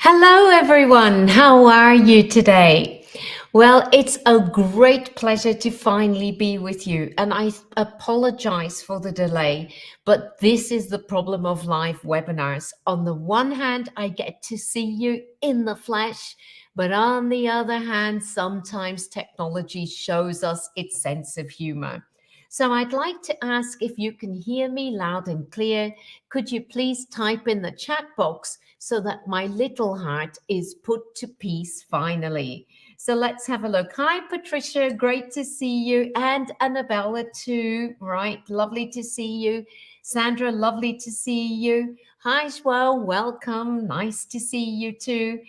Hello, everyone. How are you today? Well, it's a great pleasure to finally be with you. And I apologize for the delay, but this is the problem of live webinars. On the one hand, I get to see you in the flesh, but on the other hand, sometimes technology shows us its sense of humor. So I'd like to ask if you can hear me loud and clear. Could you please type in the chat box so that my little heart is put to peace finally? So let's have a look. Hi, Patricia. Great to see you. And Annabella, too. Right. Lovely to see you. Sandra, lovely to see you. Hi, Joelle. Welcome. Nice to see you, too.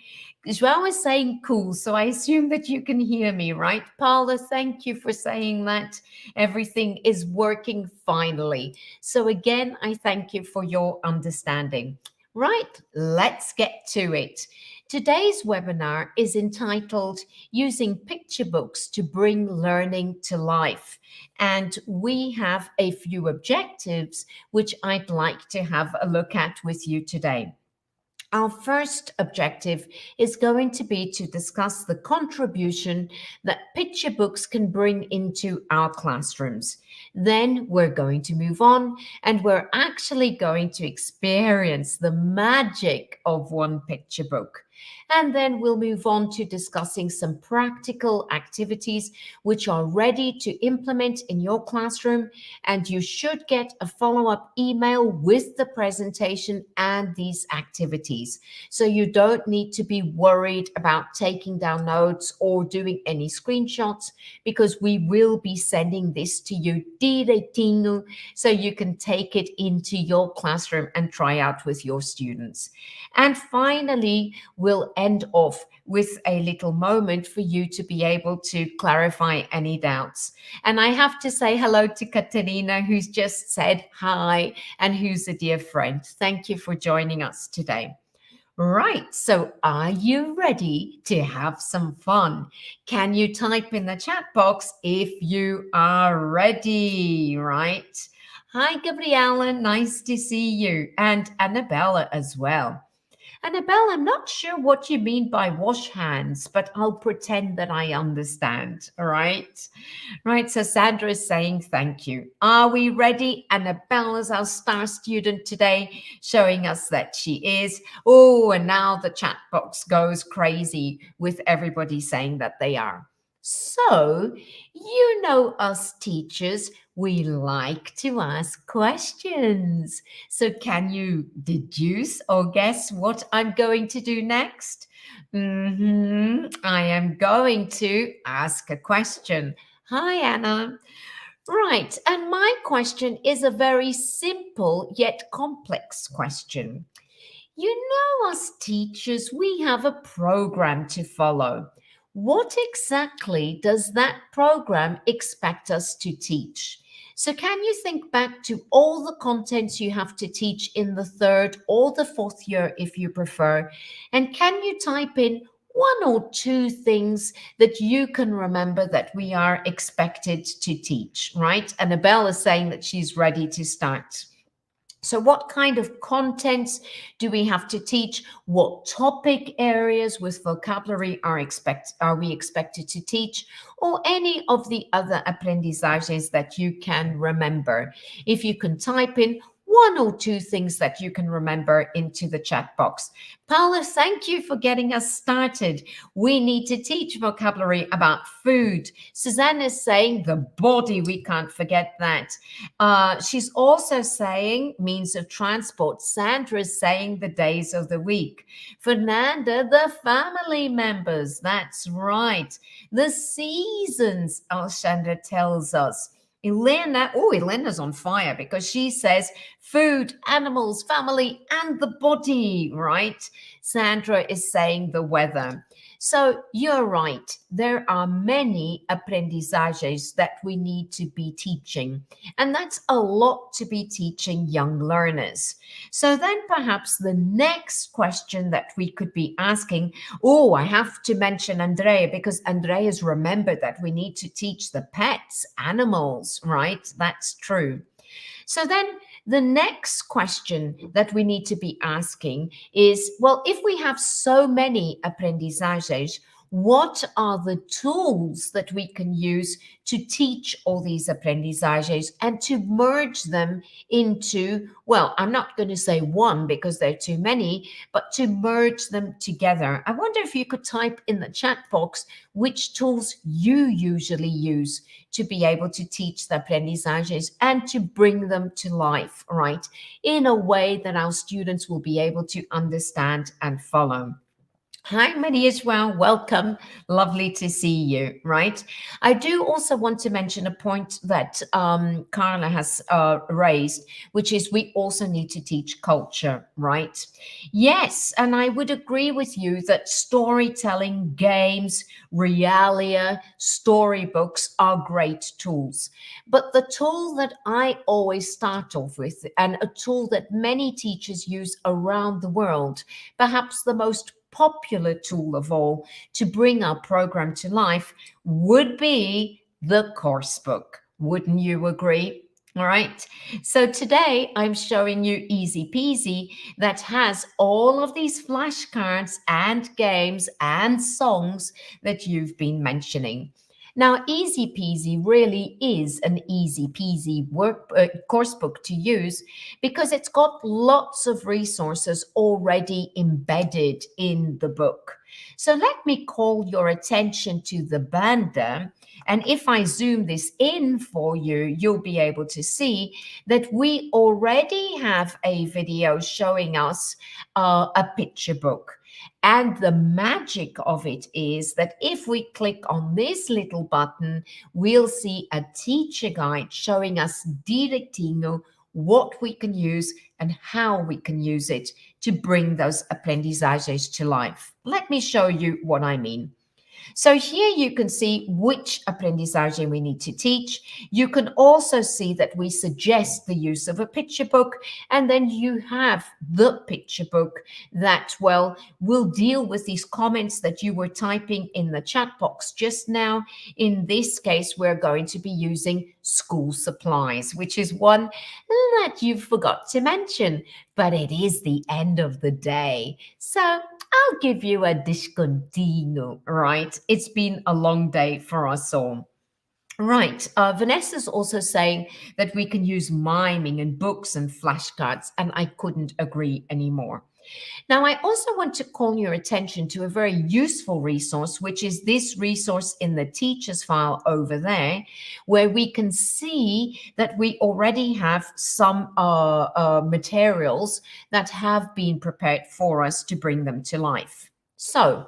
Joelle is saying cool, so I assume that you can hear me, right? Paula, thank you for saying that. Everything is working finally. So again, I thank you for your understanding. Right, let's get to it. Today's webinar is entitled Using Picture Books to Bring Learning to Life. And we have a few objectives which I'd like to have a look at with you today. Our first objective is going to be to discuss the contribution that picture books can bring into our classrooms. Then we're going to move on and we're actually going to experience the magic of one picture book. And then we'll move on to discussing some practical activities which are ready to implement in your classroom. And you should get a follow-up email with the presentation and these activities. So you don't need to be worried about taking down notes or doing any screenshots, because we will be sending this to you direitinho so you can take it into your classroom and try out with your students. And finally, we'll end off with a little moment for you to be able to clarify any doubts. And I have to say hello to Katerina, who's just said hi and who's a dear friend. Thank you for joining us today. Right, so are you ready to have some fun? Can you type in the chat box if you are ready, right? Hi, Gabriella, nice to see you, and Annabella as well. Annabelle, I'm not sure what you mean by wash hands, but I'll pretend that I understand. All right. Right. So Sandra is saying thank you. Are we ready? Annabelle is our star student today, showing us that she is. Oh, and now the chat box goes crazy with everybody saying that they are. So, you know us teachers, we like to ask questions. So can you deduce or guess what I'm going to do next? I am going to ask a question. Hi, Anna. Right, and my question is a very simple yet complex question. You know, us teachers, we have a program to follow. What exactly does that program expect us to teach? So can you think back to all the contents you have to teach in the third or the fourth year, if you prefer? And can you type in one or two things that you can remember that we are expected to teach, right? Annabelle is saying that she's ready to start. So what kind of contents do we have to teach? What topic areas with vocabulary are we expected to teach? Or any of the other aprendizagens that you can remember? If you can type in one or two things that you can remember into the chat box. Paula, thank you for getting us started. We need to teach vocabulary about food. Suzanne is saying the body, we can't forget that. She's also saying means of transport. Sandra is saying the days of the week. Fernanda, the family members. That's right. The seasons, Alexandra tells us. Elena, Elena's on fire because she says food, animals, family, and the body, right? Sandra is saying the weather. So you're right. There are many aprendizagens that we need to be teaching, and that's a lot to be teaching young learners. So then perhaps the next question that we could be asking, I have to mention Andrea, because Andrea's remembered that we need to teach the pets, animals, right? That's true. So then The next question that we need to be asking is, well, if we have so many aprendizajes, what are the tools that we can use to teach all these aprendizajes and to merge them into, well, I'm not going to say one because there are too many, but to merge them together. I wonder if you could type in the chat box which tools you usually use to be able to teach the aprendizajes and to bring them to life, right, in a way that our students will be able to understand and follow. Hi, Maria Joao. Welcome. Lovely to see you, right? I do also want to mention a point that Carla has raised, which is we also need to teach culture, right? Yes, and I would agree with you that storytelling, games, realia, storybooks are great tools. But the tool that I always start off with, and a tool that many teachers use around the world, perhaps the most popular tool of all to bring our program to life, would be the course book. Wouldn't you agree? All right. So today I'm showing you Easy-peasy that has all of these flashcards and games and songs that you've been mentioning. Now, Easy-peasy really is an easy-peasy course book to use because it's got lots of resources already embedded in the book. So let me call your attention to the banner. And if I zoom this in for you, you'll be able to see that we already have a video showing us a picture book. And the magic of it is that if we click on this little button, we'll see a teacher guide showing us direitinho what we can use and how we can use it to bring those aprendizajes to life. Let me show you what I mean. So here you can see which aprendizaje we need to teach. You can also see that we suggest the use of a picture book, and then you have the picture book that, well, will deal with these comments that you were typing in the chat box just now. In this case, we're going to be using school supplies, which is one that you forgot to mention, but it is the end of the day. So I'll give you a descontinho, right? It's been a long day for us all. Right. Vanessa's also saying that we can use miming and books and flashcards, and I couldn't agree anymore. Now, I also want to call your attention to a very useful resource, which is this resource in the teachers file over there, where we can see that we already have some materials that have been prepared for us to bring them to life. So,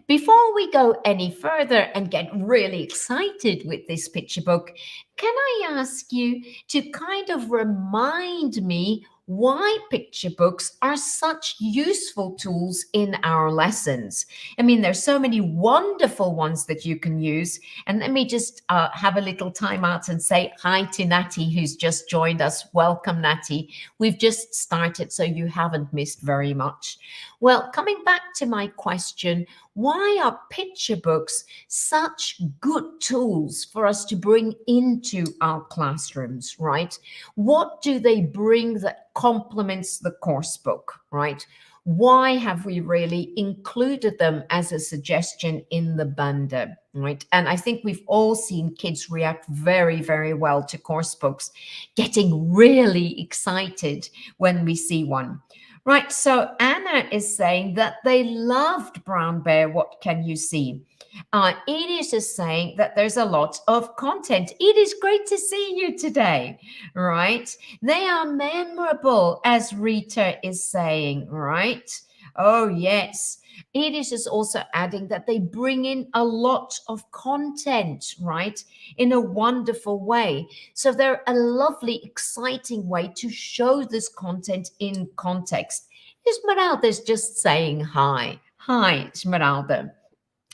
before we go any further and get really excited with this picture book, can I ask you to kind of remind me why picture books are such useful tools in our lessons? I mean, there's so many wonderful ones that you can use. And let me just have a little time out and say hi to Natty, who's just joined us. Welcome, Natty. We've just started, so you haven't missed very much. Well, coming back to my question, why are picture books such good tools for us to bring into our classrooms, right? What do they bring that complements the course book, right? Why have we really included them as a suggestion in the bundle, right? And I think we've all seen kids react very, very well to course books, getting really excited when we see one. Right, so Anna is saying that they loved Brown Bear, What Can You See? Edith is saying that there's a lot of content. It is great to see you today, right? They are memorable, as Rita is saying, right? Oh, yes. Edith is also adding that they bring in a lot of content, right, in a wonderful way. So they're a lovely, exciting way to show this content in context. Esmeralda is just saying hi. Hi, Esmeralda.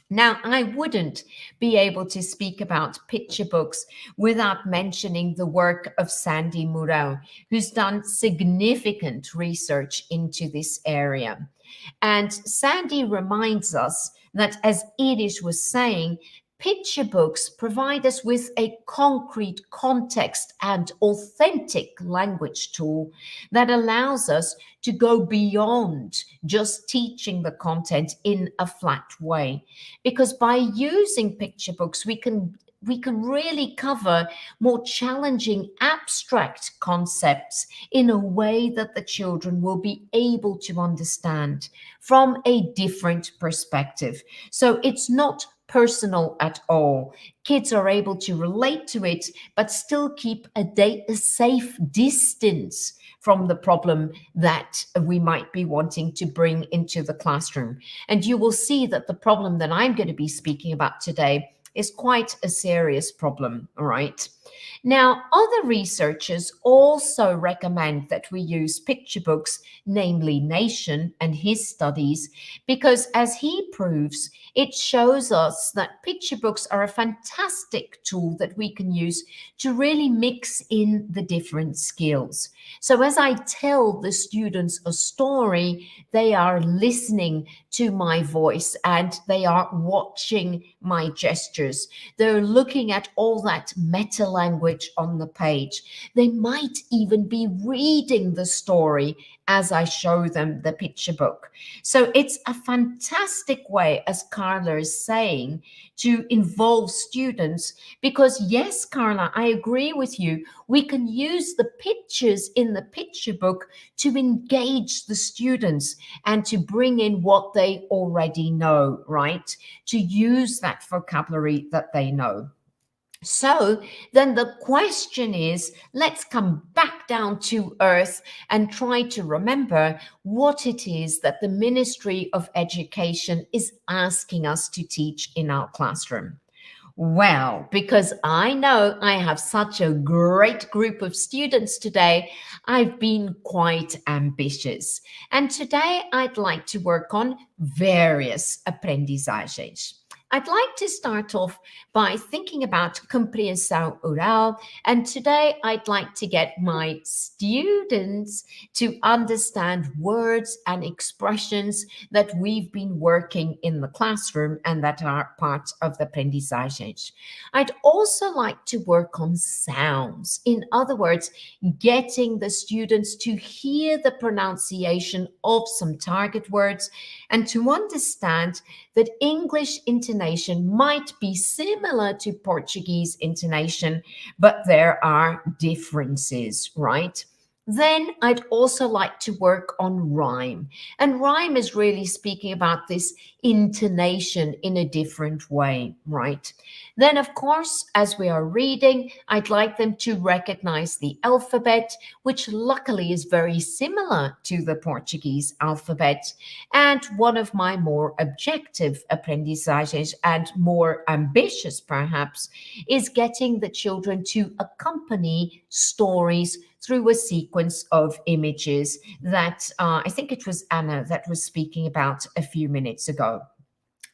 Now, I wouldn't be able to speak about picture books without mentioning the work of Sandy Mourão, who's done significant research into this area. And Sandy reminds us that, as Edith was saying, picture books provide us with a concrete context and authentic language tool that allows us to go beyond just teaching the content in a flat way. Because by using picture books, we can really cover more challenging abstract concepts in a way that the children will be able to understand from a different perspective. So it's not personal at all. Kids are able to relate to it, but still keep a safe distance from the problem that we might be wanting to bring into the classroom. And you will see that the problem that I'm going to be speaking about today is quite a serious problem, all right? Now, other researchers also recommend that we use picture books, namely Nation and his studies, because as he proves, it shows us that picture books are a fantastic tool that we can use to really mix in the different skills. So as I tell the students a story, they are listening to my voice and they are watching my gestures. They're looking at all that meta language on the page. They might even be reading the story as I show them the picture book. So it's a fantastic way, as Carla is saying, to involve students because, yes, Carla, I agree with you. We can use the pictures in the picture book to engage the students and to bring in what they already know, right? To use that vocabulary that they know. So then the question is, let's come back down to earth and try to remember what it is that the Ministry of Education is asking us to teach in our classroom. Well, because I know I have such a great group of students today, I've been quite ambitious. And today I'd like to work on various aprendizagens. I'd like to start off by thinking about compreensão oral, and today I'd like to get my students to understand words and expressions that we've been working in the classroom and that are part of the aprendizagens. I'd also like to work on sounds. In other words, getting the students to hear the pronunciation of some target words and to understand that English intonation might be similar to Portuguese intonation, but there are differences, right? Then I'd also like to work on rhyme. And rhyme is really speaking about this intonation in a different way, right? Then, of course, as we are reading, I'd like them to recognize the alphabet, which luckily is very similar to the Portuguese alphabet. And one of my more objective aprendizagens and more ambitious, perhaps, is getting the children to accompany stories through a sequence of images that I think it was Anna that was speaking about a few minutes ago.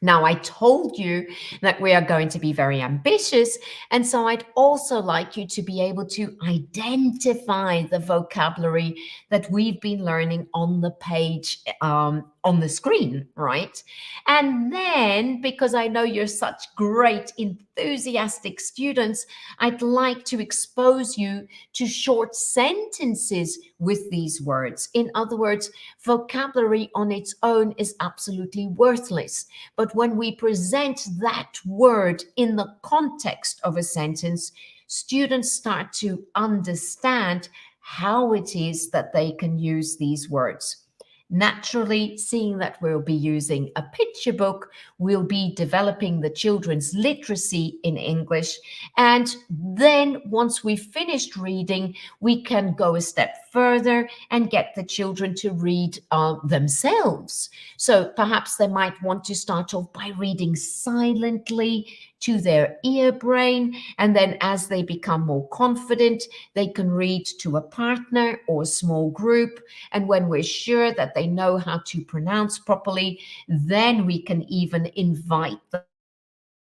Now, I told you that we are going to be very ambitious, and so I'd also like you to be able to identify the vocabulary that we've been learning on the page, on the screen, right? And then, because I know you're such great, enthusiastic students, I'd like to expose you to short sentences with these words. In other words, vocabulary on its own is absolutely worthless. But when we present that word in the context of a sentence, students start to understand how it is that they can use these words. Naturally, seeing that we'll be using a picture book, we'll be developing the children's literacy in English. And then once we've finished reading, we can go a step further and get the children to read themselves. So perhaps they might want to start off by reading silently to their ear brain, and then as they become more confident, they can read to a partner or a small group. And when we're sure that they know how to pronounce properly, then we can even invite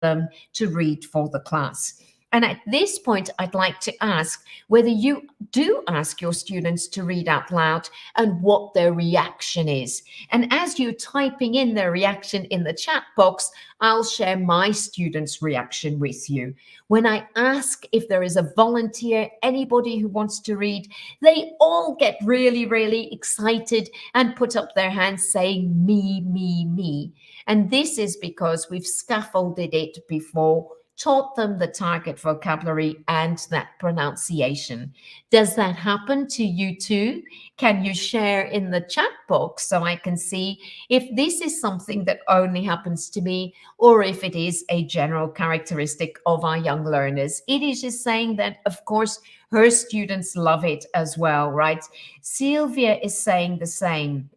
them to read for the class. And at this point, I'd like to ask whether you do ask your students to read out loud and what their reaction is. And as you're typing in their reaction in the chat box, I'll share my students' reaction with you. When I ask if there is a volunteer, anybody who wants to read, they all get really, really excited and put up their hands saying, me, me, me. And this is because we've scaffolded it before, taught them the target vocabulary and that pronunciation. Does that happen to you too? Can you share in the chat box so I can see if this is something that only happens to me or if it is a general characteristic of our young learners? It is just saying that, of course, her students love it as well, right? Sylvia is saying the same.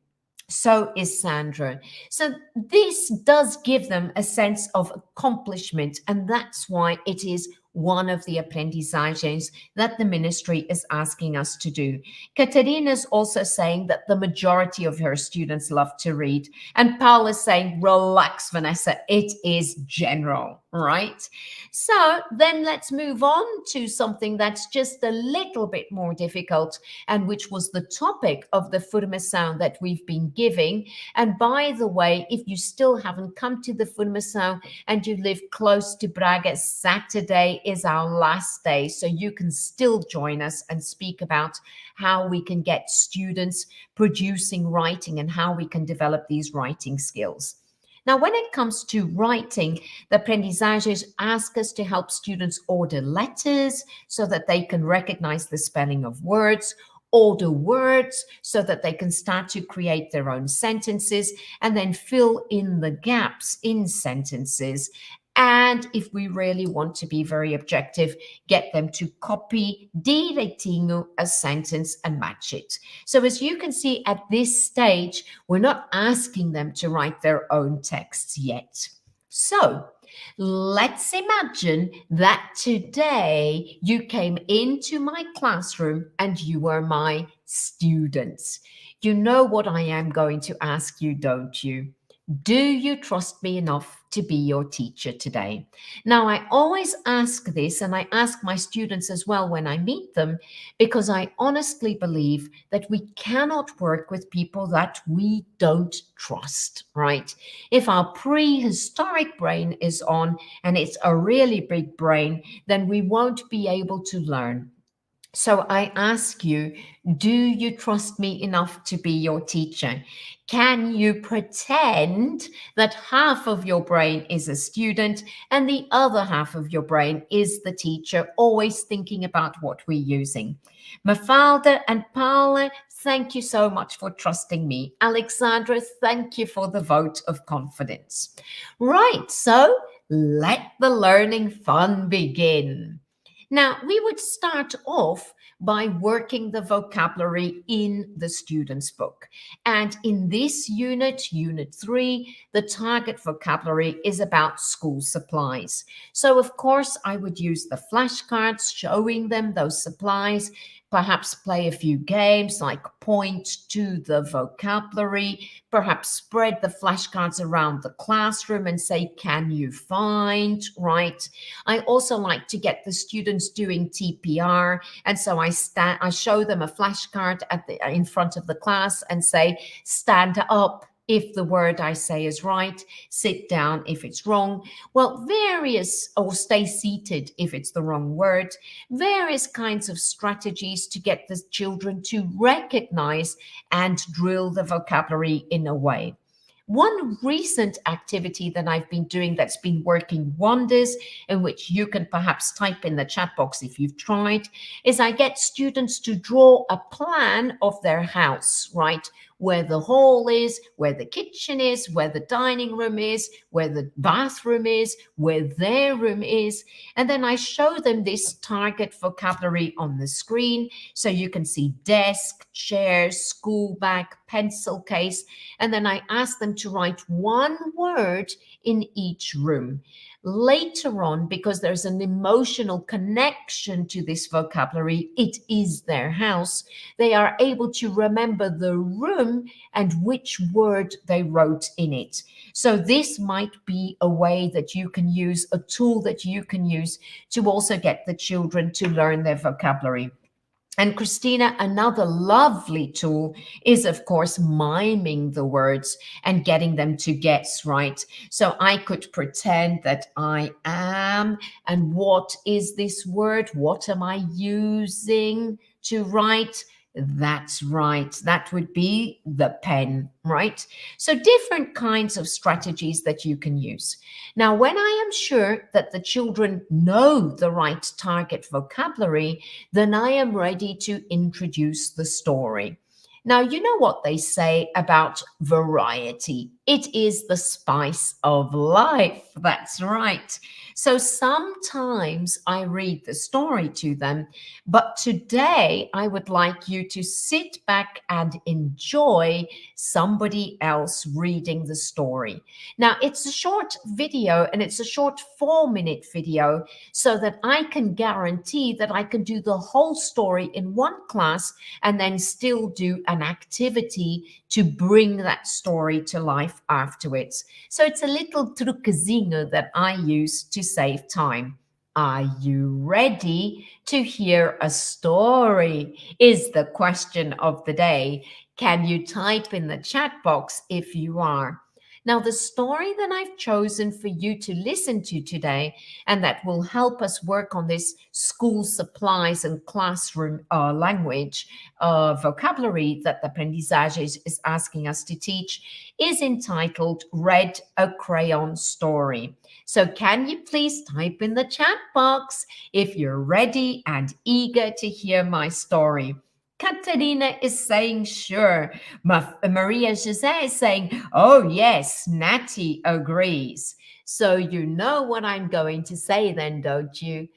So is Sandra. So this does give them a sense of accomplishment, and that's why it is one of the aprendizagens that the ministry is asking us to do. Katerina is also saying that the majority of her students love to read. And Paul is saying, relax, Vanessa, it is general, right? So then let's move on to something that's just a little bit more difficult, and which was the topic of the formação that we've been giving. And by the way, if you still haven't come to the formação and you live close to Braga, Saturday is our last day, so you can still join us and speak about how we can get students producing writing and how we can develop these writing skills. Now, when it comes to writing, the aprendizagens ask us to help students order letters so that they can recognize the spelling of words, order words so that they can start to create their own sentences, and then fill in the gaps in sentences. And if we really want to be very objective, get them to copy direitinho a sentence and match it. So as you can see at this stage, we're not asking them to write their own texts yet. So let's imagine that today you came into my classroom and you were my students. You know what I am going to ask you, don't you? Do you trust me enough to be your teacher today? Now, I always ask this, and I ask my students as well when I meet them, because I honestly believe that we cannot work with people that we don't trust, right? If our prehistoric brain is on and it's a really big brain, then we won't be able to learn. So I ask you, do you trust me enough to be your teacher? Can you pretend that half of your brain is a student and the other half of your brain is the teacher, always thinking about what we're using? Mafalda and Paula, thank you so much for trusting me. Alexandra, thank you for the vote of confidence. Right, so let the learning fun begin. Now, we would start off by working the vocabulary in the student's book. And in this unit, Unit 3, the target vocabulary is about school supplies. So, of course, I would use the flashcards showing them those supplies, perhaps play a few games like point to the vocabulary, perhaps spread the flashcards around the classroom and say, can you find, right? I also like to get the students doing TPR. And so I show them a flashcard in front of the class and say, stand up if the word I say is right, sit down if it's wrong. Well, or stay seated if it's the wrong word, various kinds of strategies to get the children to recognize and drill the vocabulary in a way. One recent activity that I've been doing that's been working wonders, in which you can perhaps type in the chat box if you've tried, is I get students to draw a plan of their house, right? Where the hall is, where the kitchen is, where the dining room is, where the bathroom is, where their room is. And then I show them this target vocabulary on the screen. So you can see desk, chairs, school bag, pencil case. And then I ask them to write one word in each room. Later on, because there's an emotional connection to this vocabulary, it is their house, they are able to remember the room and which word they wrote in it. So this might be a way that you can use, a tool that you can use to also get the children to learn their vocabulary. And Christina, another lovely tool is, of course, miming the words and getting them to guess, right? So I could pretend that I am, and what is this word? What am I using to write? That's right. That would be the pen, right? So different kinds of strategies that you can use. Now, when I am sure that the children know the right target vocabulary, then I am ready to introduce the story. Now, you know what they say about variety. It is the spice of life. That's right. So sometimes I read the story to them, but today I would like you to sit back and enjoy somebody else reading the story. Now, it's a short video and it's a short 4-minute video, so that I can guarantee that I can do the whole story in one class and then still do an activity to bring that story to life afterwards. So it's a little truquezinho that I use to save time. Are you ready to hear a story? Is the question of the day. Can you type in the chat box if you are? Now, the story that I've chosen for you to listen to today, and that will help us work on this school supplies and classroom language vocabulary that the Aprendizaje is asking us to teach, is entitled Read a Crayon Story. So can you please type in the chat box if you're ready and eager to hear my story? Katerina is saying sure. Maria José is saying, oh yes, Natty agrees. So you know what I'm going to say then, don't you?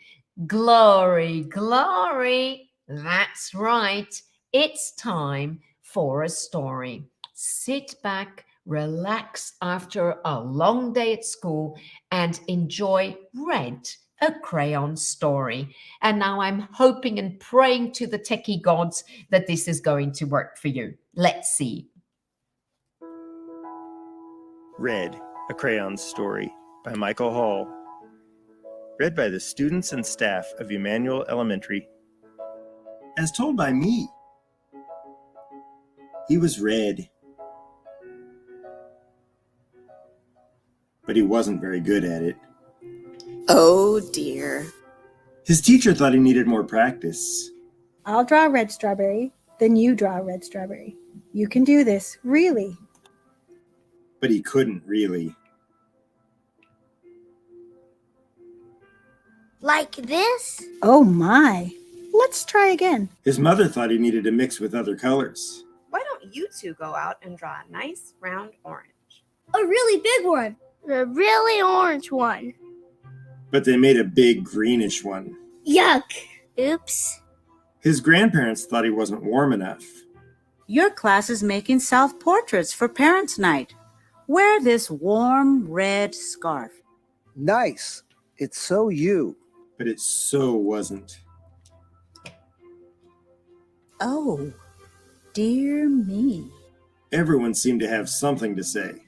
Glory, glory. That's right. It's time for a story. Sit back, relax after a long day at school, and enjoy Read a Crayon Story. And now I'm hoping and praying to the techie gods that this is going to work for you. Let's see. Read a Crayon Story by Michael Hall. Read by the students and staff of Emmanuel Elementary. As told by me. He was red. But he wasn't very good at it. Oh dear. His teacher thought he needed more practice. I'll draw a red strawberry, then you draw a red strawberry. You can do this, really. But he couldn't really. Like this? Oh my. Let's try again. His mother thought he needed to mix with other colors. Why don't you two go out and draw a nice round orange? A really big one. A really orange one. But they made a big greenish one. Yuck. Oops. His grandparents thought he wasn't warm enough. Your class is making self-portraits for Parents' Night. Wear this warm red scarf. Nice. It's so you. But it so wasn't. Oh, dear me. Everyone seemed to have something to say.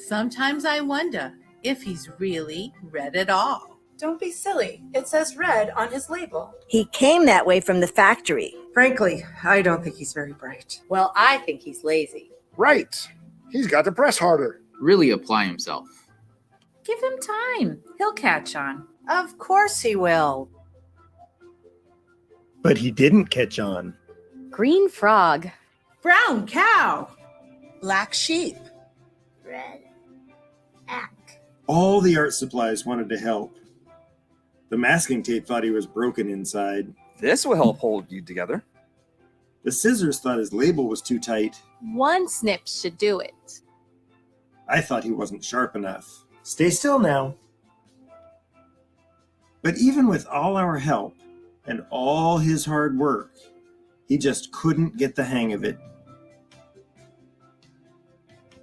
Sometimes I wonder if he's really red at all. Don't be silly. It says red on his label. He came that way from the factory. Frankly, I don't think he's very bright. Well, I think he's lazy. Right. He's got to press harder. Really apply himself. Give him time. He'll catch on. Of course he will. But he didn't catch on. Green frog. Brown cow. Black sheep. Red. Ack. All the art supplies wanted to help. The masking tape thought he was broken inside. This will help hold you together. The scissors thought his label was too tight. One snip should do it. I thought he wasn't sharp enough. Stay still now. But even with all our help and all his hard work, he just couldn't get the hang of it.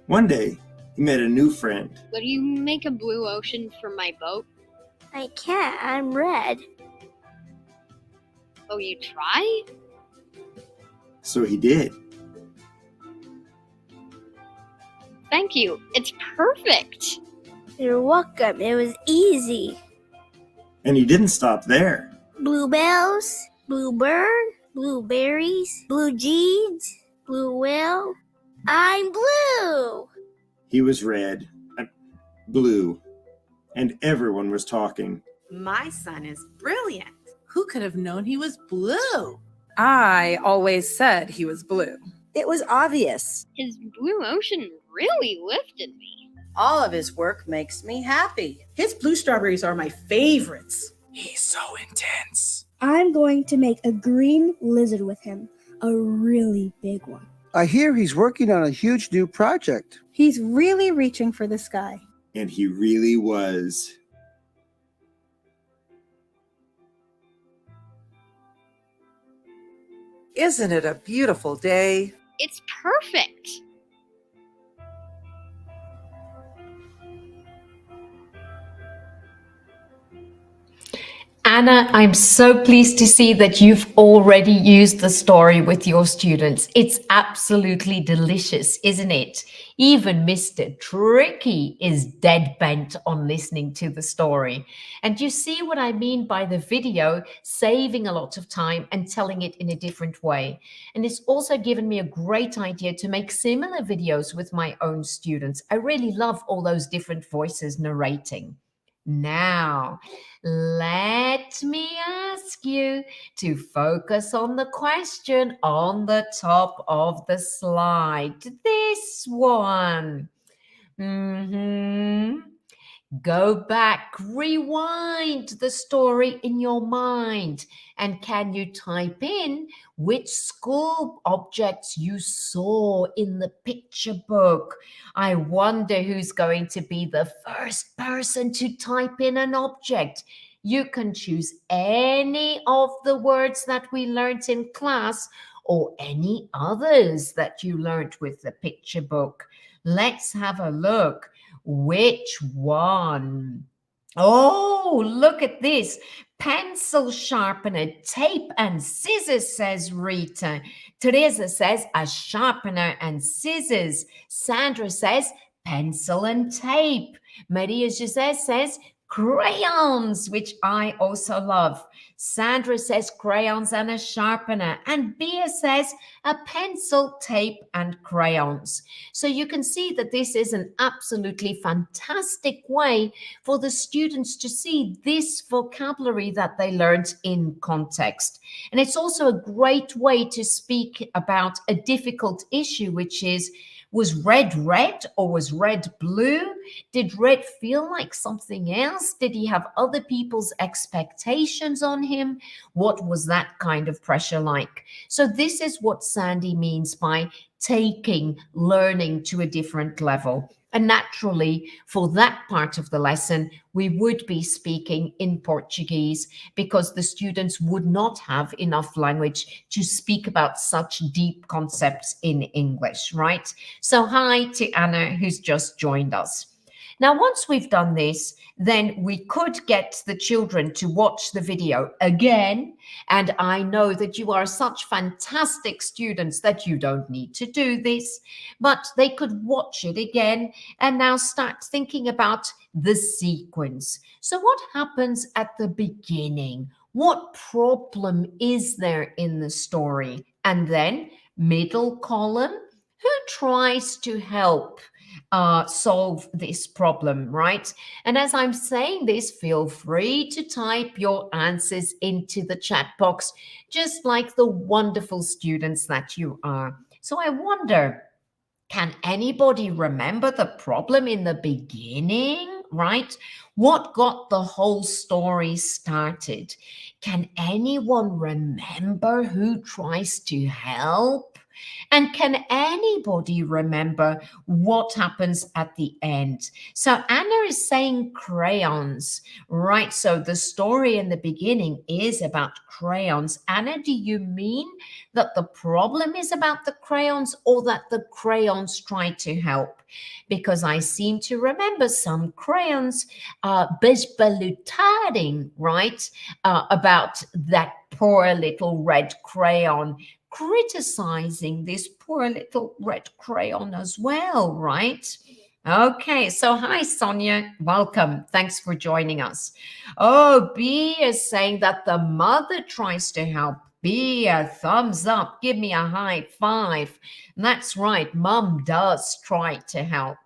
One day, he met a new friend. Would you make a blue ocean for my boat? I can't. I'm red. Oh, you try? So he did. Thank you. It's perfect. You're welcome. It was easy. And he didn't stop there. Bluebells, bluebird, blueberries, blue jeans, blue whale. I'm blue. He was red, blue, and everyone was talking. My son is brilliant. Who could have known he was blue? I always said he was blue. It was obvious. His blue ocean really lifted me. All of his work makes me happy. His blue strawberries are my favorites. He's so intense. I'm going to make a green lizard with him, a really big one. I hear he's working on a huge new project. He's really reaching for the sky. And he really was. Isn't it a beautiful day? It's perfect. Anna, I'm so pleased to see that you've already used the story with your students. It's absolutely delicious, isn't it? Even Mr. Tricky is dead bent on listening to the story. And you see what I mean by the video saving a lot of time and telling it in a different way. And it's also given me a great idea to make similar videos with my own students. I really love all those different voices narrating. Now, let me ask you to focus on the question on the top of the slide. This one. Go back, rewind the story in your mind. And can you type in which school objects you saw in the picture book? I wonder who's going to be the first person to type in an object. You can choose any of the words that we learned in class or any others that you learned with the picture book. Let's have a look. Which one? Oh, look at this. Pencil sharpener, tape and scissors, says Rita. Teresa says a sharpener and scissors. Sandra says pencil and tape. Maria José says crayons, which I also love. Sandra says crayons and a sharpener. And Bea says a pencil, tape, and crayons. So you can see that this is an absolutely fantastic way for the students to see this vocabulary that they learned in context. And it's also a great way to speak about a difficult issue, which is, was red red or was red blue? Did red feel like something else? Did he have other people's expectations on him? What was that kind of pressure like? So this is what Sandy means by taking learning to a different level. And naturally, for that part of the lesson, we would be speaking in Portuguese because the students would not have enough language to speak about such deep concepts in English, right? So hi to Anna, who's just joined us. Now, once we've done this, then we could get the children to watch the video again. And I know that you are such fantastic students that you don't need to do this, but they could watch it again and now start thinking about the sequence. So what happens at the beginning? What problem is there in the story? And then middle column, who tries to help solve this problem, right? And as I'm saying this, feel free to type your answers into the chat box, just like the wonderful students that you are. So I wonder, can anybody remember the problem in the beginning, right? What got the whole story started? Can anyone remember who tries to help? And can anybody remember what happens at the end? So Anna Vanya is saying crayons, right? So the story in the beginning is about crayons. Anna, do you mean that the problem is about the crayons or that the crayons try to help? Because I seem to remember some crayons besbelutading, right? About that poor little red crayon, criticizing this poor little red crayon as well, right? Okay, so hi Sonia, welcome. Thanks for joining us. Oh, B is saying that the mother tries to help. B, a thumbs up, give me a high five. That's right, mum does try to help.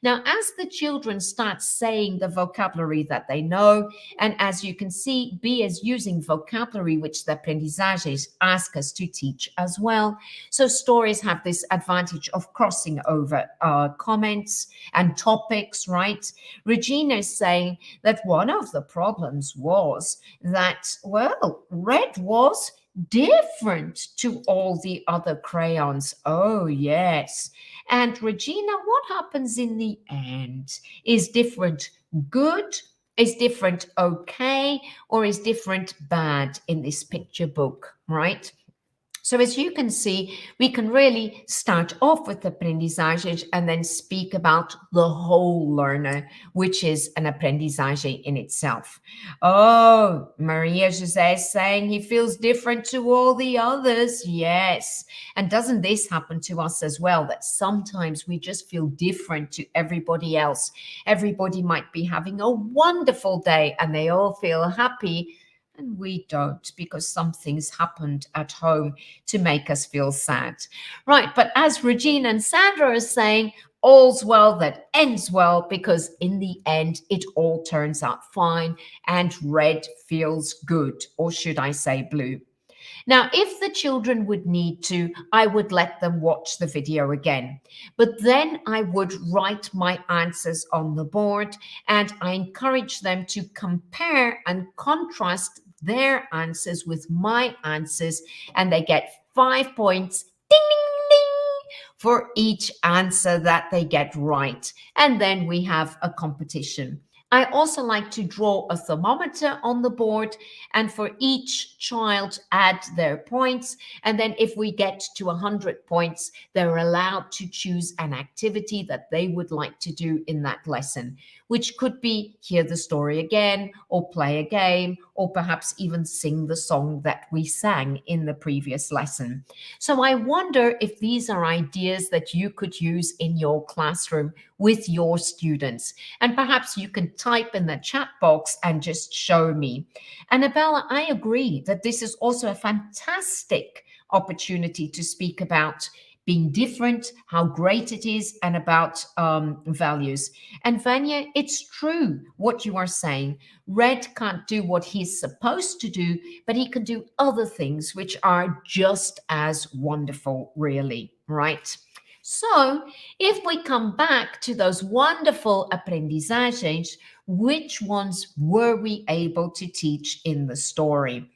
Now, as the children start saying the vocabulary that they know, and as you can see, B is using vocabulary which the aprendizages ask us to teach as well. So stories have this advantage of crossing over comments and topics, right? Regina is saying that one of the problems was that, well, red was different to all the other crayons. Oh, yes. And Regina, what happens in the end? Is different good? Is different okay? Or is different bad in this picture book, right? So as you can see, we can really start off with aprendizaje and then speak about the whole learner, which is an aprendizaje in itself. Oh, Maria Jose is saying he feels different to all the others. Yes. And doesn't this happen to us as well, that sometimes we just feel different to everybody else? Everybody might be having a wonderful day and they all feel happy, and we don't because something's happened at home to make us feel sad. Right, but as Regina and Sandra are saying, all's well that ends well, because in the end, it all turns out fine and red feels good, or should I say blue. Now, if the children would need to, I would let them watch the video again, but then I would write my answers on the board and I encourage them to compare and contrast their answers with my answers, and they get 5 points, ding, ding, ding, for each answer that they get right. And then we have a competition. I also like to draw a thermometer on the board, and for each child add their points. And then if we get to 100 points, they're allowed to choose an activity that they would like to do in that lesson, which could be hear the story again, or play a game, or perhaps even sing the song that we sang in the previous lesson. So I wonder if these are ideas that you could use in your classroom with your students. And perhaps you can type in the chat box and just show me. Annabella, I agree that this is also a fantastic opportunity to speak about being different, how great it is, and about values. And Vanya, it's true what you are saying. Red can't do what he's supposed to do, but he can do other things which are just as wonderful, really, right? So if we come back to those wonderful aprendizajes, which ones were we able to teach in the story?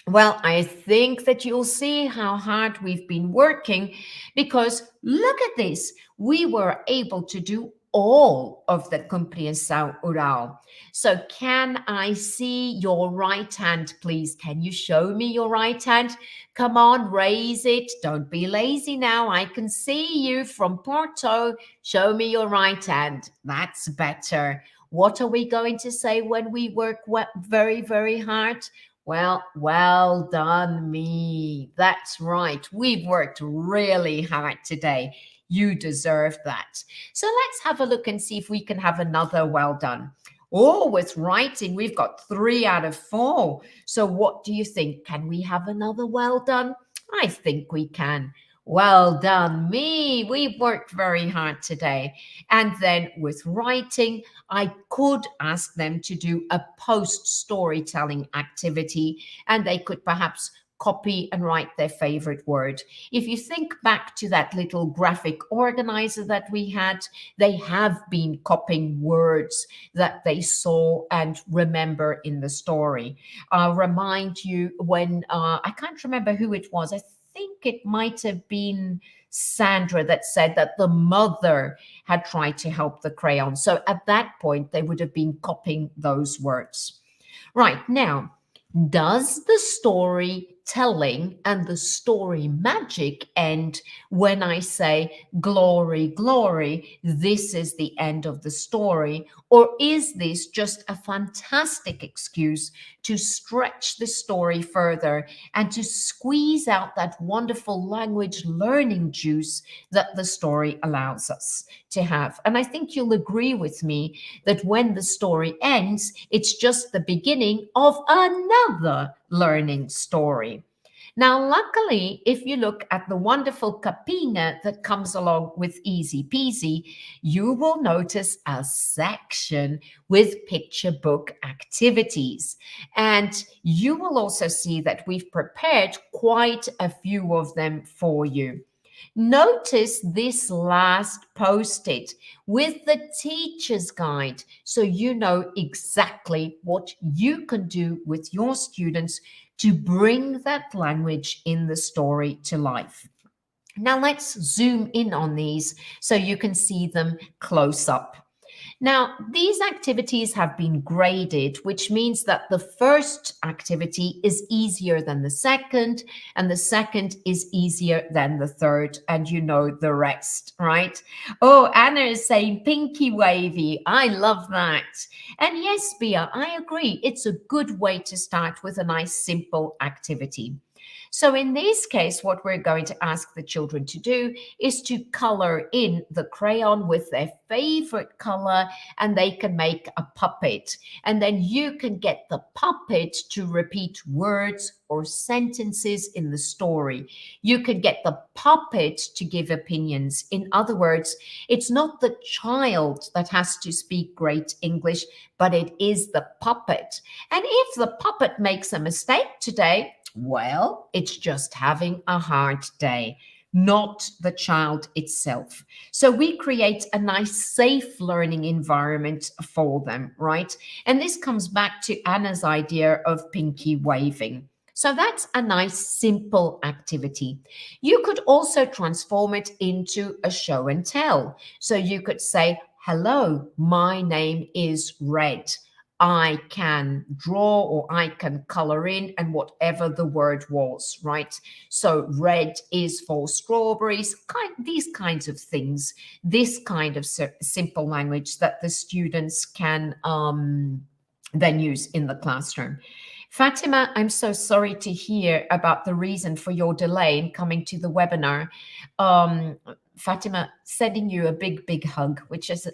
Well, I think that you'll see how hard we've been working, because look at this. We were able to do all of the compreensão oral. So can I see your right hand, please? Can you show me your right hand? Come on, raise it. Don't be lazy now. I can see you from Porto. Show me your right hand. That's better. What are we going to say when we work very, very hard? Well done, me. That's right. We've worked really hard today. You deserve that. So let's have a look and see if we can have another well done. Oh, with writing, we've got 3 out of 4. So what do you think? Can we have another well done? I think we can. Well done, me. We've worked very hard today. And then with writing, I could ask them to do a post-storytelling activity, and they could perhaps copy and write their favorite word. If you think back to that little graphic organizer that we had, they have been copying words that they saw and remember in the story. I'll remind you when, I can't remember who it was. I think it might have been Sandra that said that the mother had tried to help the crayon. So at that point, they would have been copying those words. Right, now, does the storytelling and the story magic end when I say, glory, glory, this is the end of the story? Or is this just a fantastic excuse to stretch the story further and to squeeze out that wonderful language learning juice that the story allows us to have? And I think you'll agree with me that when the story ends, it's just the beginning of another learning story. Now, luckily, if you look at the wonderful kapina that comes along with Easy-peasy, you will notice a section with picture book activities. And you will also see that we've prepared quite a few of them for you. Notice this last post-it with the teacher's guide, so you know exactly what you can do with your students to bring that language in the story to life. Now let's zoom in on these so you can see them close up. Now, these activities have been graded, which means that the first activity is easier than the second, and the second is easier than the third, and you know the rest, right? Oh, Anna is saying pinky wavy. I love that. And yes, Bia, I agree. It's a good way to start with a nice, simple activity. So in this case, what we're going to ask the children to do is to color in the crayon with their favorite color, and they can make a puppet. And then you can get the puppet to repeat words or sentences in the story. You can get the puppet to give opinions. In other words, it's not the child that has to speak great English, but it is the puppet. And if the puppet makes a mistake today, well, it's just having a hard day, not the child itself. So we create a nice, safe learning environment for them, right? And this comes back to Anna's idea of pinky waving. So that's a nice, simple activity. You could also transform it into a show and tell. So you could say, hello, my name is Red. I can draw or I can color in, and whatever the word was, right? So red is for strawberries, these kinds of things, this kind of simple language that the students can then use in the classroom. Fatima, I'm so sorry to hear about the reason for your delay in coming to the webinar. Fatima, sending you a big, big hug, which is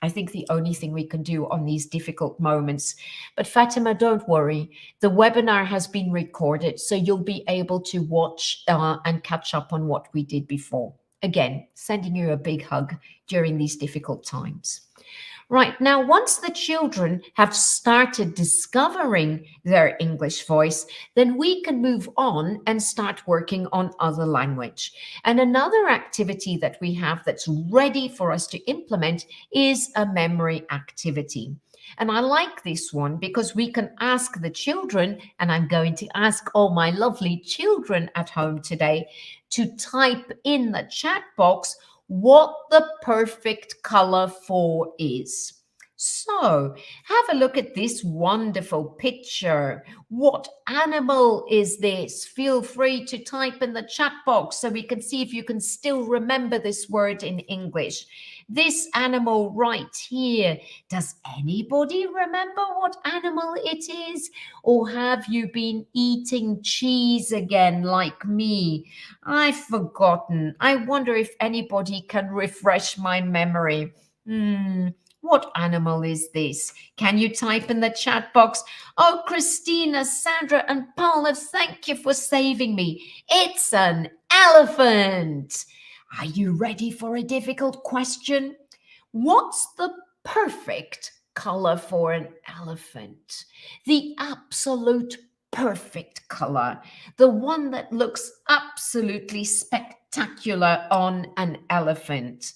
I think the only thing we can do on these difficult moments. But Fatima, don't worry. The webinar has been recorded, so you'll be able to watch and catch up on what we did before. Again, sending you a big hug during these difficult times. Right, now once the children have started discovering their English voice, then we can move on and start working on other language. And another activity that we have that's ready for us to implement is a memory activity. And I like this one because we can ask the children, and I'm going to ask all my lovely children at home today to type in the chat box what the perfect color for is. So have a look at this wonderful picture. What animal is this? Feel free to type in the chat box so we can see if you can still remember this word in English. This animal right here. Does anybody remember what animal it is? Or have you been eating cheese again like me? I've forgotten. I wonder if anybody can refresh my memory. What animal is this? Can you type in the chat box? Oh, Christina, Sandra, and Paula, thank you for saving me. It's an elephant. Are you ready for a difficult question? What's the perfect color for an elephant? The absolute perfect color. The one that looks absolutely spectacular on an elephant.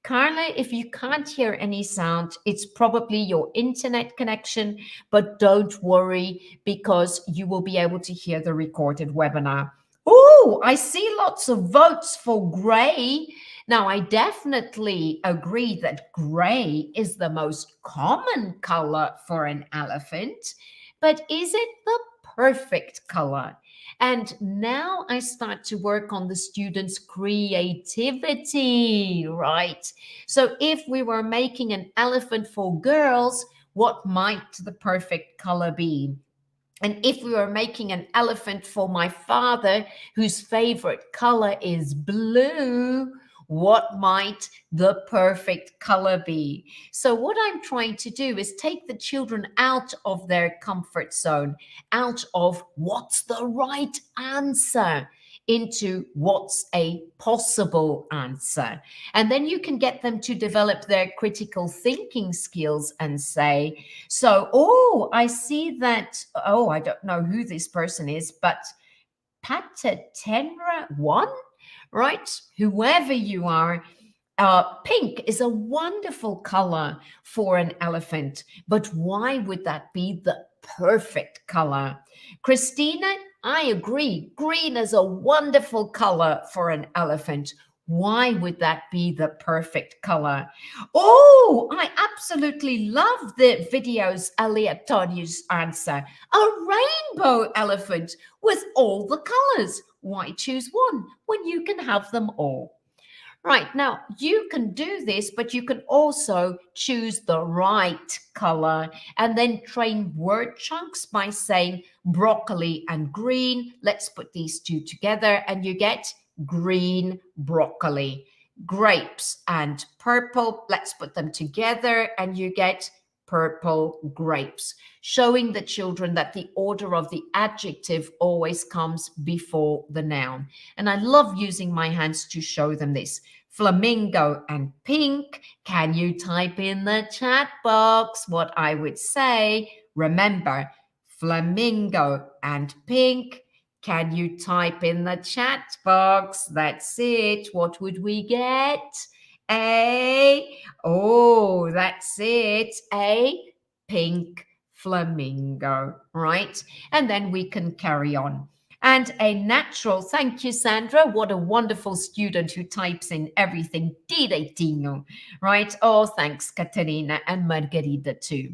Carla, if you can't hear any sound, it's probably your internet connection, but don't worry because you will be able to hear the recorded webinar. Oh, I see lots of votes for gray. Now, I definitely agree that gray is the most common color for an elephant, but is it the perfect color? And now I start to work on the students' creativity, right? So if we were making an elephant for girls, what might the perfect color be? And if we were making an elephant for my father, whose favorite color is blue, what might the perfect color be? So what I'm trying to do is take the children out of their comfort zone, out of what's the right answer, into what's a possible answer. And then you can get them to develop their critical thinking skills and say, so, oh, I see that, oh, I don't know who this person is, but Patatenra 1, right? Whoever you are, pink is a wonderful color for an elephant, but why would that be the perfect color? Christina, I agree. Green is a wonderful color for an elephant. Why would that be the perfect color? Oh, I absolutely love the video's aleatorious answer. A rainbow elephant with all the colors. Why choose one when you can have them all? Right, now you can do this, but you can also choose the right color and then train word chunks by saying broccoli and green. Let's put these two together and you get green broccoli. Grapes and purple, let's put them together and you get purple grapes, showing the children that the order of the adjective always comes before the noun. And I love using my hands to show them this. Flamingo and pink. Can you type in the chat box what I would say? Remember, flamingo and pink. Can you type in the chat box? That's it. What would we get? Oh, that's it. A pink flamingo, right? And then we can carry on. And a natural, thank you, Sandra. What a wonderful student who types in everything direitinho, right? Oh, thanks, Katerina and Margarida too.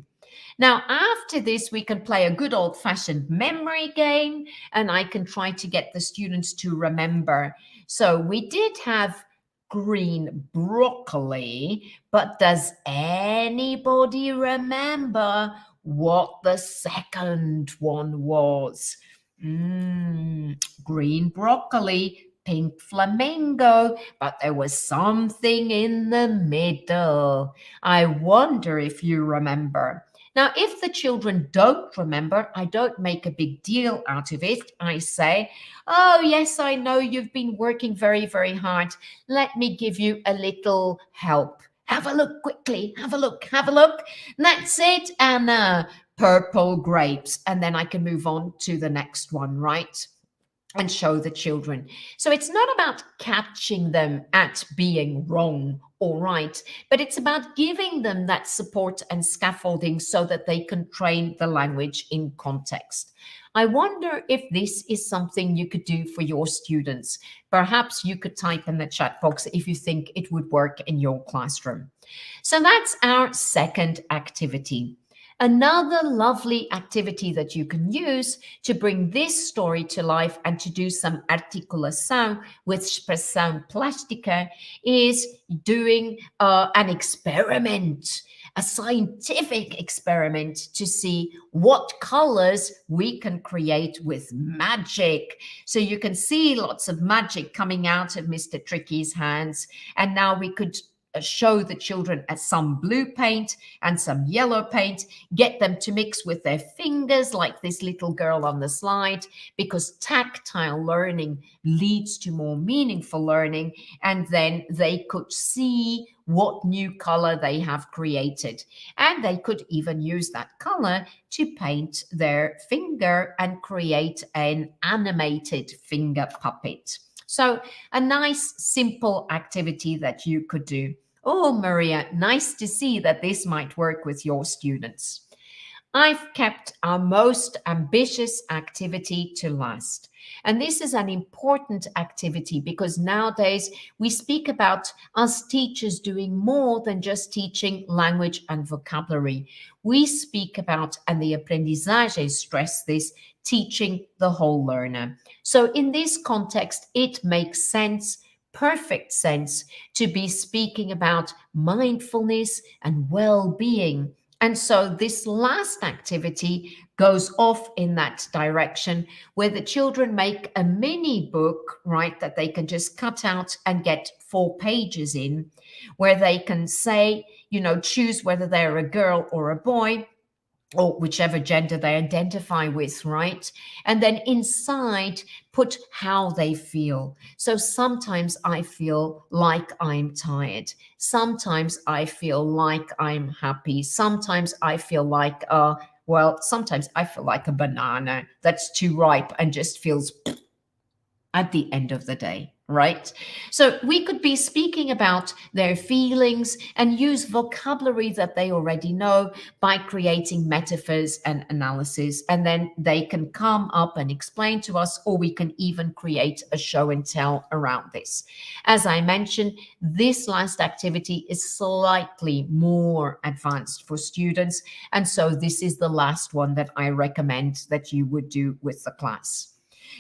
Now, after this, we can play a good old-fashioned memory game, and I can try to get the students to remember. So we did have green broccoli, but does anybody remember what the second one was? Green broccoli, pink flamingo, but there was something in the middle. I wonder if you remember. Now, if the children don't remember, I don't make a big deal out of it. I say, oh, yes, I know you've been working very, very hard. Let me give you a little help. Have a look quickly. Have a look. Have a look. That's it, Anna. Purple grapes. And then I can move on to the next one, right? And show the children. So it's not about catching them at being wrong or right, but it's about giving them that support and scaffolding so that they can train the language in context. I wonder if this is something you could do for your students. Perhaps you could type in the chat box if you think it would work in your classroom. So that's our second activity. Another lovely activity that you can use to bring this story to life and to do some articulação with expressão plástica is doing an experiment, a scientific experiment to see what colors we can create with magic. So you can see lots of magic coming out of Mr. Tricky's hands. And now we could show the children some blue paint and some yellow paint, get them to mix with their fingers like this little girl on the slide, because tactile learning leads to more meaningful learning, and then they could see what new color they have created. And they could even use that color to paint their finger and create an animated finger puppet. So a nice, simple activity that you could do. Oh, Maria, nice to see that this might work with your students. I've kept our most ambitious activity to last. And this is an important activity because nowadays we speak about us teachers doing more than just teaching language and vocabulary. We speak about, and the aprendizaje stress this, teaching the whole learner. So in this context, it makes sense, perfect sense, to be speaking about mindfulness and well-being. And so this last activity goes off in that direction where the children make a mini book, right, that they can just cut out and get 4 pages in, where they can say, choose whether they're a girl or a boy, or whichever gender they identify with, right? And then inside, put how they feel. So sometimes I feel like I'm tired. Sometimes I feel like I'm happy. Sometimes I feel like, sometimes I feel like a banana that's too ripe and just feels at the end of the day. Right? So we could be speaking about their feelings and use vocabulary that they already know by creating metaphors and analysis. And then they can come up and explain to us, or we can even create a show and tell around this. As I mentioned, this last activity is slightly more advanced for students. And so this is the last one that I recommend that you would do with the class.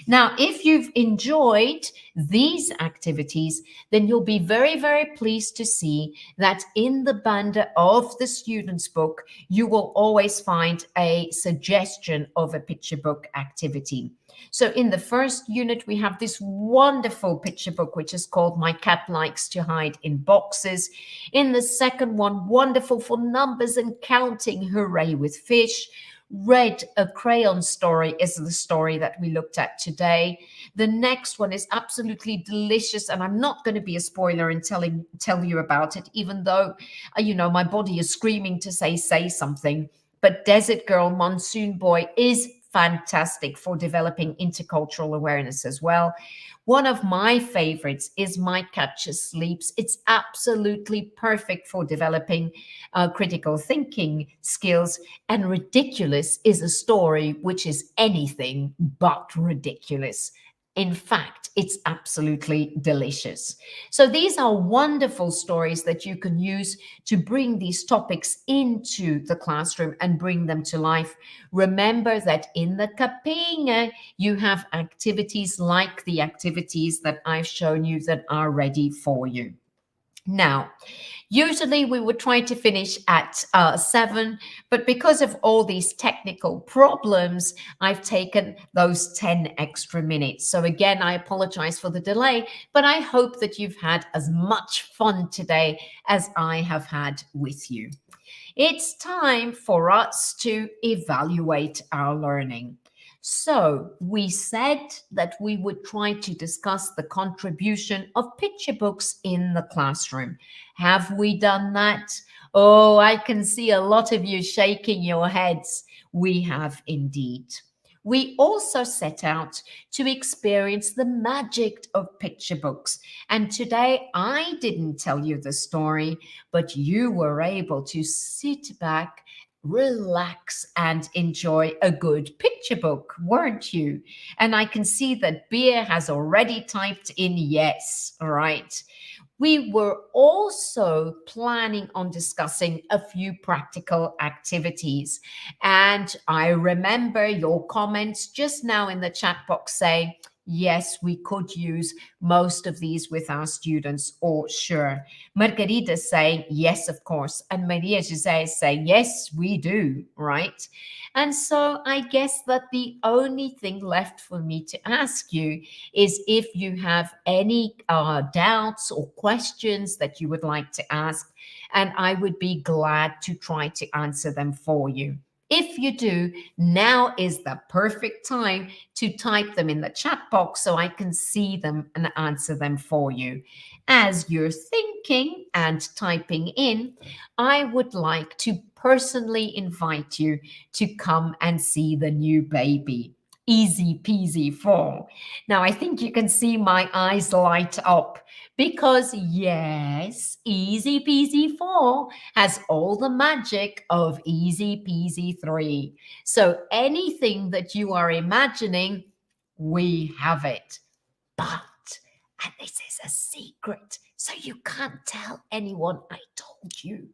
Now, if you've enjoyed these activities, then you'll be very, very pleased to see that in the banda of the student's book, you will always find a suggestion of a picture book activity. So in the first unit, we have this wonderful picture book, which is called My Cat Likes to Hide in Boxes. In the second one, wonderful for numbers and counting, Hooray with Fish. Red, A Crayon Story is the story that we looked at today. The next one is absolutely delicious, and I'm not going to be a spoiler and tell you about it, even though, my body is screaming to say something. But Desert Girl, Monsoon Boy is fantastic for developing intercultural awareness as well. One of my favorites is My Cat Just Sleeps. It's absolutely perfect for developing critical thinking skills. And Ridiculous is a story which is anything but ridiculous. In fact, it's absolutely delicious. So these are wonderful stories that you can use to bring these topics into the classroom and bring them to life. Remember that in the kapina, you have activities like the activities that I've shown you that are ready for you. Now, usually we would try to finish at 7, but because of all these technical problems, I've taken those 10 extra minutes. So again, I apologize for the delay, but I hope that you've had as much fun today as I have had with you. It's time for us to evaluate our learning. So we said that we would try to discuss the contribution of picture books in the classroom. Have we done that? Oh, I can see a lot of you shaking your heads. We have indeed. We also set out to experience the magic of picture books. And today I didn't tell you the story, but you were able to sit back, relax and enjoy a good picture book, weren't you? And I can see that Beer has already typed in yes, all right. We were also planning on discussing a few practical activities. And I remember your comments just now in the chat box say, yes, we could use most of these with our students, or sure. Margarita saying, yes, of course. And Maria Jose is saying, yes, we do, right? And so I guess that the only thing left for me to ask you is if you have any doubts or questions that you would like to ask, and I would be glad to try to answer them for you. If you do, now is the perfect time to type them in the chat box so I can see them and answer them for you. As you're thinking and typing in, I would like to personally invite you to come and see the new baby. Easy-peasy 4. Now, I think you can see my eyes light up because, yes, Easy-peasy 4 has all the magic of Easy-peasy 3. So anything that you are imagining, we have it. But, and this is a secret, so you can't tell anyone I told you,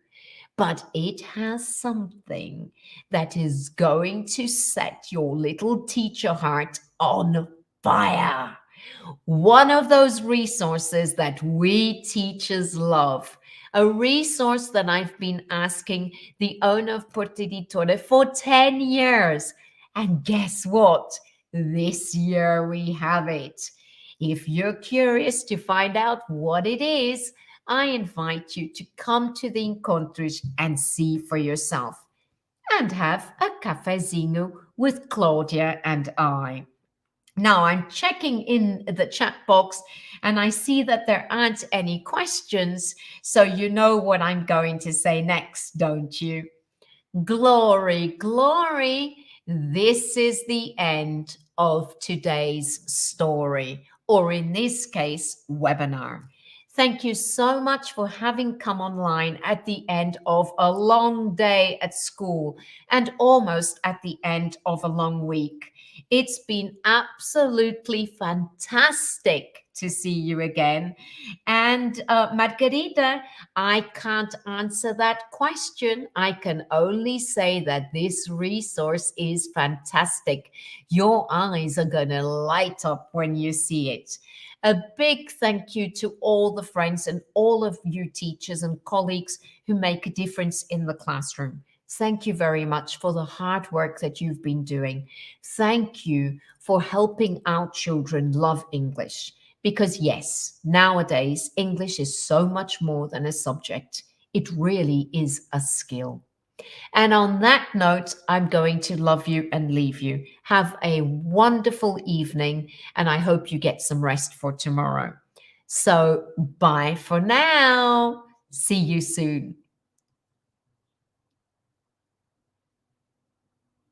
but it has something that is going to set your little teacher heart on fire. One of those resources that we teachers love. A resource that I've been asking the owner of Porta Editore for 10 years. And guess what? This year we have it. If you're curious to find out what it is, I invite you to come to the Encontros and see for yourself and have a cafezinho with Claudia and I. Now I'm checking in the chat box and I see that there aren't any questions, so you know what I'm going to say next, don't you? Glory, glory, this is the end of today's story, or in this case, webinar. Thank you so much for having come online at the end of a long day at school and almost at the end of a long week. It's been absolutely fantastic to see you again. And Margarita, I can't answer that question. I can only say that this resource is fantastic. Your eyes are going to light up when you see it. A big thank you to all the friends and all of you teachers and colleagues who make a difference in the classroom. Thank you very much for the hard work that you've been doing. Thank you for helping our children love English. Because yes, nowadays, English is so much more than a subject. It really is a skill. And on that note, I'm going to love you and leave you. Have a wonderful evening, and I hope you get some rest for tomorrow. So bye for now. See you soon.